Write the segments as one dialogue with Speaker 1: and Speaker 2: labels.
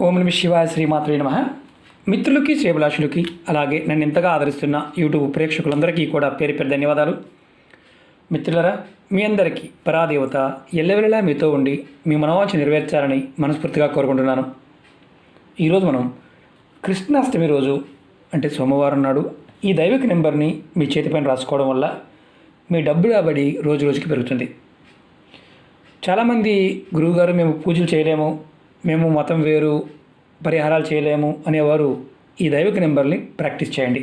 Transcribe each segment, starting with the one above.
Speaker 1: ఓం నమ శివాయ శ్రీమాత్రే నమః. మిత్రులకి శ్రేభిలాషులకి అలాగే నన్ను ఎంతగా ఆదరిస్తున్న యూట్యూబ్ ప్రేక్షకులందరికీ కూడా పేరు పేరు ధన్యవాదాలు. మిత్రులరా, మీ అందరికీ పరాదేవత ఎల్లవెల్లలా మీతో ఉండి మీ మనోవాంఛ నెరవేర్చాలని మనస్ఫూర్తిగా కోరుకుంటున్నాను. ఈరోజు మనం కృష్ణాష్టమి రోజు అంటే సోమవారం నాడు ఈ దైవిక నెంబర్ని మీ చేతిపైన రాసుకోవడం వల్ల మీ డబ్బు రాబడి రోజు రోజుకి పెరుగుతుంది. చాలామంది గురువుగారు మేము పూజలు చేయలేము, మేము మతం వేరు, పరిహారాలు చేయలేము అనేవారు ఈ దైవిక నెంబర్ని ప్రాక్టీస్ చేయండి.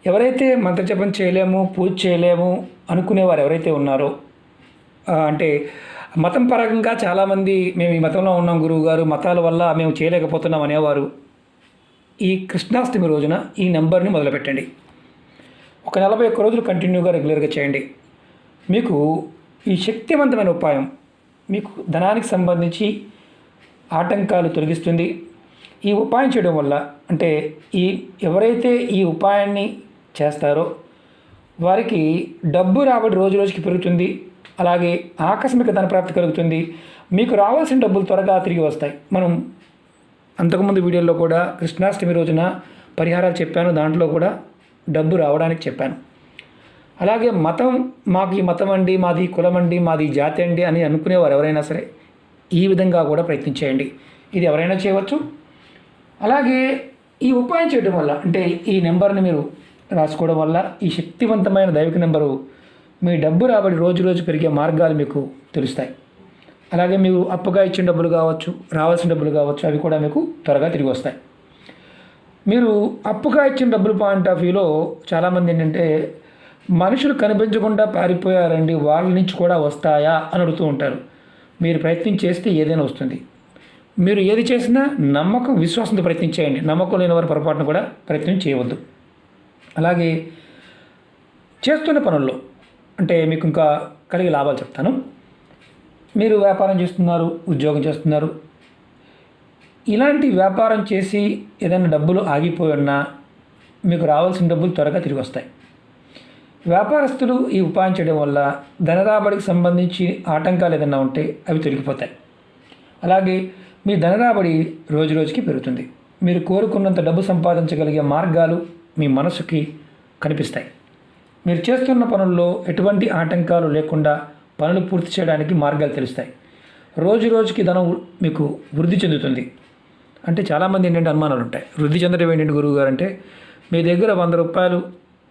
Speaker 1: ఎవరైతే మంత్రజపం చేయలేము, పూజ చేయలేము అనుకునేవారు ఎవరైతే ఉన్నారో, అంటే మతం పరంగా చాలామంది మేము ఈ మతంలో ఉన్నాం గురువుగారు, మతాల వల్ల మేము చేయలేకపోతున్నాం అనేవారు ఈ కృష్ణాష్టమి రోజున ఈ నెంబర్ని మొదలుపెట్టండి. ఒక 41 రోజులు కంటిన్యూగా రెగ్యులర్గా చేయండి. మీకు ఈ శక్తివంతమైన ఉపాయం మీకు ధనానికి సంబంధించి ఆటంకాలు తొలగిస్తుంది. ఈ ఉపాయం చేయడం వల్ల అంటే ఎవరైతే ఈ ఉపాయాన్ని చేస్తారో వారికి డబ్బు రాబడి రోజు రోజుకి పెరుగుతుంది. అలాగే ఆకస్మిక ధనప్రాప్తి కలుగుతుంది. మీకు రావాల్సిన డబ్బులు త్వరగా తిరిగి వస్తాయి. మనం అంతకుముందు వీడియోలో కూడా కృష్ణాష్టమి రోజున పరిహారాలు చెప్పాను, దాంట్లో కూడా డబ్బు రావడానికి చెప్పాను. అలాగే మతం, మాకు ఈ మతం అండి, మాది కులం అండి, మాది జాతి అండి అని అనుకునేవారు ఎవరైనా సరే ఈ విధంగా కూడా ప్రయత్నించేయండి. ఇది ఎవరైనా చేయవచ్చు. అలాగే ఈ ఉపాయం చేయడం వల్ల అంటే ఈ నెంబర్ని మీరు రాసుకోవడం వల్ల ఈ శక్తివంతమైన దైవిక నెంబరు మీ డబ్బు రాబడి రోజు రోజు పెరిగే మార్గాలు మీకు తెలుస్తాయి. అలాగే మీరు అప్పుగా ఇచ్చిన డబ్బులు కావచ్చు, రావాల్సిన డబ్బులు కావచ్చు, అవి కూడా మీకు త్వరగా తిరిగి వస్తాయి. మీరు అప్పుగా ఇచ్చిన డబ్బుల పాయింట్ ఆఫ్ వ్యూలో చాలామంది ఏంటంటే మనుషులు కనిపించకుండా పారిపోయారండి, వాళ్ళ నుంచి కూడా వస్తాయా అని అడుగుతూ ఉంటారు. మీరు ప్రయత్నం చేస్తే ఏదైనా వస్తుంది. మీరు ఏది చేసినా నమ్మకం, విశ్వాసంతో ప్రయత్నం చేయండి. నమ్మకం లేని వారి పొరపాటును కూడా ప్రయత్నం చేయవద్దు. అలాగే చేస్తున్న పనుల్లో అంటే మీకు ఇంకా కలిగే లాభాలు చెప్తాను. మీరు వ్యాపారం చేస్తున్నారు, ఉద్యోగం చేస్తున్నారు, ఇలాంటి వ్యాపారం చేసి ఏదైనా డబ్బులు ఆగిపోయి ఉన్నా మీకు రావాల్సిన డబ్బులు త్వరగా తిరిగి వస్తాయి. వ్యాపారస్తులు ఈ ఉపాయం చేయడం వల్ల ధనరాబడికి సంబంధించి ఆటంకాలు ఏదైనా ఉంటే అవి తొలగిపోతాయి. అలాగే మీ ధనరాబడి రోజు రోజుకి పెరుగుతుంది. మీరు కోరుకున్నంత డబ్బు సంపాదించగలిగే మార్గాలు మీ మనసుకి కనిపిస్తాయి. మీరు చేస్తున్న పనుల్లో ఎటువంటి ఆటంకాలు లేకుండా పనులు పూర్తి చేయడానికి మార్గాలు తెలుస్తాయి. రోజు రోజుకి ధనం మీకు వృద్ధి చెందుతుంది. అంటే చాలామంది ఏంటంటే అనుమానాలు ఉంటాయి. వృద్ధి చెందడం ఏంటంటే గురువుగారు అంటే మీ దగ్గర 100 రూపాయలు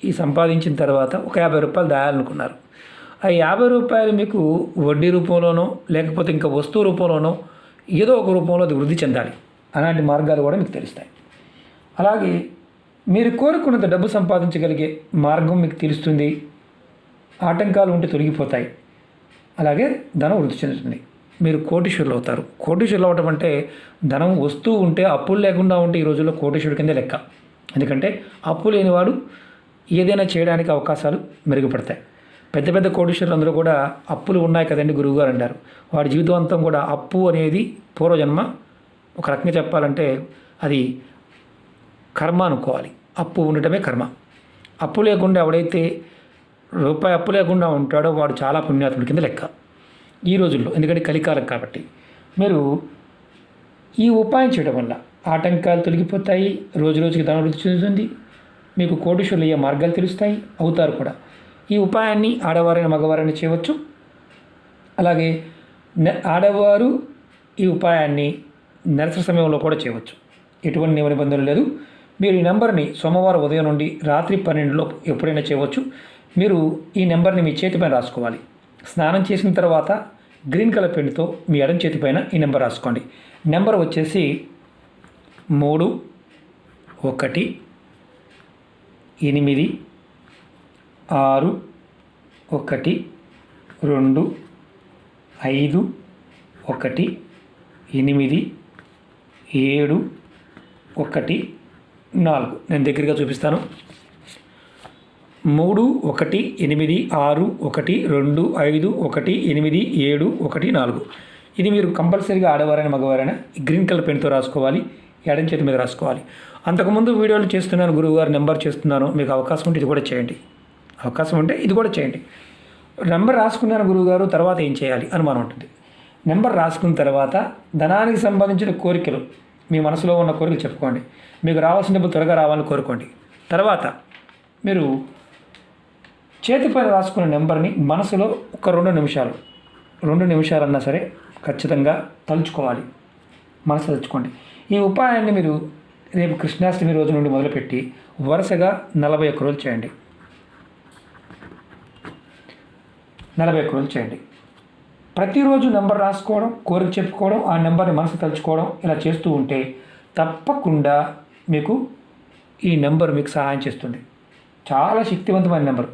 Speaker 1: ఈ సంపాదించిన తర్వాత ఒక 50 రూపాయలు దాయాలనుకున్నారు. ఆ 50 రూపాయలు మీకు వడ్డీ రూపంలోనో లేకపోతే ఇంకా వస్తువు రూపంలోనో ఏదో ఒక రూపంలో అది వృద్ధి చెందాలి. అలాంటి మార్గాలు కూడా మీకు తెలుస్తాయి. అలాగే మీరు కోరుకున్నంత డబ్బు సంపాదించగలిగే మార్గం మీకు తెలుస్తుంది. ఆటంకాలు ఉంటే తొలగిపోతాయి. అలాగే ధనం వృద్ధి చెందుతుంది. మీరు కోటీశ్వరులు అవుతారు. కోటీశ్వరులు అవడం అంటే ధనం వస్తూ ఉంటే, అప్పులు లేకుండా ఉంటే ఈ రోజుల్లో కోటీశ్వరుడి కిందే లెక్క. ఎందుకంటే అప్పు లేనివాడు ఏదైనా చేయడానికి అవకాశాలు మెరుగుపడతాయి. పెద్ద పెద్ద కోటీశ్వరులు అందరూ కూడా అప్పులు ఉన్నాయి కదండి గురువుగారు అంటారు. వాడి జీవితాంతం కూడా అప్పు అనేది పూర్వజన్మ, ఒక రకంగా చెప్పాలంటే అది కర్మ అనుకోవాలి. అప్పు ఉండటమే కర్మ. అప్పు లేకుండా ఎవడైతే రూపాయి అప్పు లేకుండా ఉంటాడో వాడు చాలా పుణ్యాత్ముడి కింద లెక్క ఈ రోజుల్లో. ఎందుకంటే కలికాలం కాబట్టి మీరు ఈ ఉపాయం చేయడం వల్ల ఆటంకాలు తొలగిపోతాయి. రోజు రోజుకి ధనం వృద్ధి చెందుతుంది. మీకు కోటీశ్వరులు అయ్యే మార్గాలు తెలుస్తాయి, అవుతారు కూడా. ఈ ఉపాయాన్ని ఆడవారైన మగవారైనా చేయవచ్చు. అలాగే ఆడవారు ఈ ఉపాయాన్ని నెలసరి సమయంలో కూడా చేయవచ్చు. ఎటువంటి నియమ నిబంధనలు లేదు. మీరు ఈ నెంబర్ని సోమవారం ఉదయం నుండి రాత్రి 12 ఎప్పుడైనా చేయవచ్చు. మీరు ఈ నెంబర్ని మీ చేతిపైన రాసుకోవాలి. స్నానం చేసిన తర్వాత గ్రీన్ కలర్ పెన్నుతో మీ ఎడమ చేతిపైన ఈ నెంబర్ రాసుకోండి. నెంబర్ వచ్చేసి 3 1 8 6 1 2 5 1 8 7 1 4. నేను దగ్గరగా చూపిస్తాను. 3 1 8 6 1 2 5 1 8 7 1 4. ఇది మీరు కంపల్సరీగా ఆడవారైనా మగవారైనా గ్రీన్ కలర్ పెన్తో రాసుకోవాలి. ఎడం చేతి మీద రాసుకోవాలి. అంతకుముందు వీడియోలు చేస్తున్నాను గురువుగారు, నెంబర్ చేస్తున్నాను, మీకు అవకాశం ఉంటే ఇది కూడా చేయండి. అవకాశం ఉంటే ఇది కూడా చేయండి. నెంబర్ రాసుకున్నాను గురువుగారు, తర్వాత ఏం చేయాలి అనుమానం ఉంటుంది. నెంబర్ రాసుకున్న తర్వాత ధనానికి సంబంధించిన కోరికలు, మీ మనసులో ఉన్న కోరికలు చెప్పుకోండి. మీకు రావాల్సిన డబ్బు త్వరగా రావాలని కోరుకోండి. తర్వాత మీరు చేతిపైన రాసుకున్న నెంబర్ని మనసులో ఒక 2 నిమిషాలన్నా సరే ఖచ్చితంగా తలుచుకోవాలి. మనసు తలుచుకోండి. ఈ ఉపాయాన్ని మీరు రేపు కృష్ణాష్టమి రోజు నుండి మొదలుపెట్టి వరుసగా 41 రోజులు చేయండి. 41 రోజులు చేయండి. ప్రతిరోజు నెంబర్ రాసుకోవడం, కోరిక చెప్పుకోవడం, ఆ నెంబర్ని మనసు తలుచుకోవడం ఇలా చేస్తూ ఉంటే తప్పకుండా మీకు ఈ నెంబర్ మీకు సహాయం చేస్తుంది. చాలా శక్తివంతమైన నెంబర్.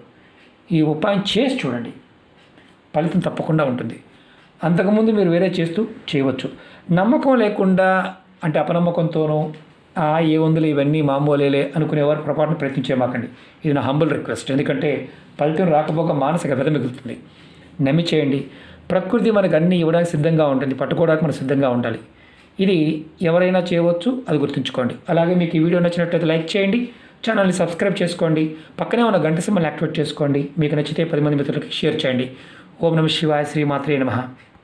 Speaker 1: ఈ ఉపాయం చేసి చూడండి, ఫలితం తప్పకుండా ఉంటుంది. అంతకుముందు మీరు వేరే చేస్తూ చేయవచ్చు. నమ్మకం లేకుండా అంటే అపనమ్మకంతోనూ ఏ వందులు ఇవన్నీ మామూలేలే అనుకునేవారు పొరపాటున ప్రయత్నించేమాకండి. ఇది నా హంబుల్ రిక్వెస్ట్. ఎందుకంటే ఫలితం రాకపోగా మానసిక వ్యధ మిగులుతుంది. నమ్మి చేయండి. ప్రకృతి మనకు అన్నీ ఇవ్వడానికి సిద్ధంగా ఉంటుంది, పట్టుకోవడానికి మనం సిద్ధంగా ఉండాలి. ఇది ఎవరైనా చేయవచ్చు, అది గుర్తుంచుకోండి. అలాగే మీకు ఈ వీడియో నచ్చినట్లయితే లైక్ చేయండి, ఛానల్ని సబ్స్క్రైబ్ చేసుకోండి, పక్కనే ఉన్న గంట సింబల్ని యాక్టివేట్ చేసుకోండి. మీకు నచ్చితే 10 మంది మిత్రులకి షేర్ చేయండి. ఓం నమః శివాయ, శ్రీమాత్రే నమః.